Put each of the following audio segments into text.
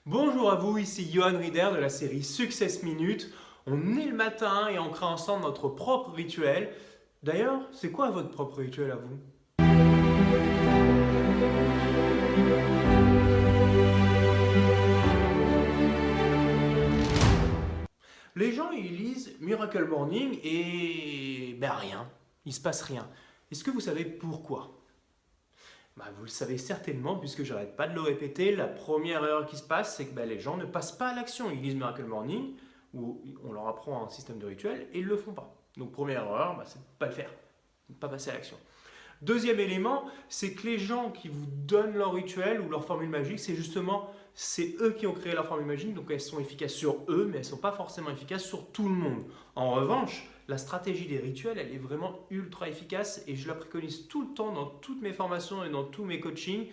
Bonjour à vous, ici Johan Rieder de la série Success Minute. On est le matin et on crée ensemble notre propre rituel. D'ailleurs, c'est quoi votre propre rituel à vous? Les gens, ils lisent Miracle Morning et rien, il se passe rien. Est-ce que vous savez pourquoi? Vous le savez certainement puisque j'arrête pas de le répéter. La première erreur qui se passe, c'est que les gens ne passent pas à l'action. Ils lisent Miracle Morning où on leur apprend un système de rituel et ils ne le font pas. Donc première erreur, c'est de ne pas le faire, de ne pas passer à l'action. Deuxième élément, c'est que les gens qui vous donnent leur rituel ou leur formule magique, c'est eux qui ont créé leur formule magique, donc elles sont efficaces sur eux, mais elles ne sont pas forcément efficaces sur tout le monde. En revanche, la stratégie des rituels, elle est vraiment ultra efficace et je la préconise tout le temps dans toutes mes formations et dans tous mes coachings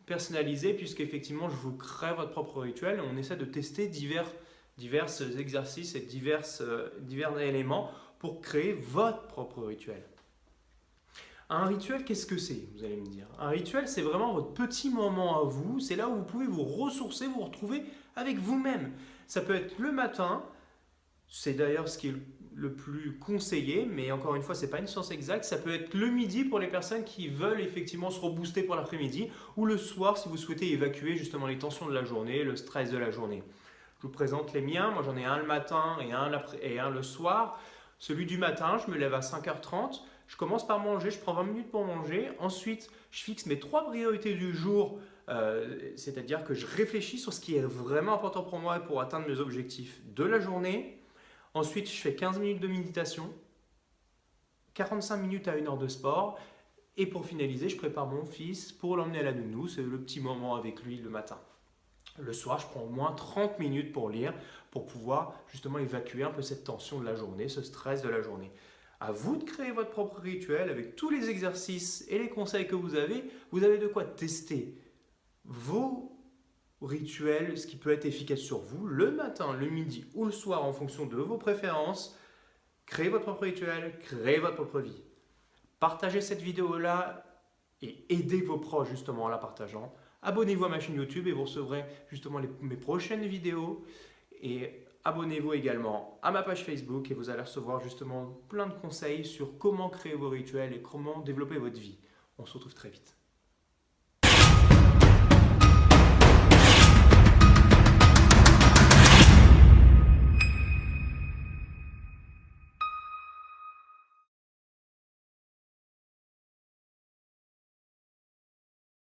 personnalisés, puisqu'effectivement, je vous crée votre propre rituel et on essaie de tester divers exercices et divers éléments pour créer votre propre rituel. Un rituel, qu'est-ce que c'est? Vous allez me dire. Un rituel, c'est vraiment votre petit moment à vous. C'est là où vous pouvez vous ressourcer, vous retrouver avec vous-même. Ça peut être le matin. C'est d'ailleurs ce qui est le plus conseillé, mais encore une fois, ce n'est pas une science exacte. Ça peut être le midi pour les personnes qui veulent effectivement se rebooster pour l'après-midi, ou le soir si vous souhaitez évacuer justement les tensions de la journée, le stress de la journée. Je vous présente les miens. Moi, j'en ai un le matin et un le soir. Celui du matin, je me lève à 5h30. Je commence par manger, je prends 20 minutes pour manger. Ensuite, je fixe mes 3 priorités du jour, c'est-à-dire que je réfléchis sur ce qui est vraiment important pour moi et pour atteindre mes objectifs de la journée. Ensuite, je fais 15 minutes de méditation, 45 minutes à 1 heure de sport. Et pour finaliser, je prépare mon fils pour l'emmener à la nounou. C'est le petit moment avec lui le matin. Le soir, je prends au moins 30 minutes pour lire, pour pouvoir justement évacuer un peu cette tension de la journée, ce stress de la journée. À vous de créer votre propre rituel avec tous les exercices et les conseils que vous avez. Vous avez de quoi tester vos rituels, ce qui peut être efficace sur vous, le matin, le midi ou le soir en fonction de vos préférences. Créez votre propre rituel, créez votre propre vie. Partagez cette vidéo-là et aidez vos proches justement en la partageant. Abonnez-vous à ma chaîne YouTube et vous recevrez justement mes prochaines vidéos. Et abonnez-vous également à ma page Facebook et vous allez recevoir justement plein de conseils sur comment créer vos rituels et comment développer votre vie. On se retrouve très vite.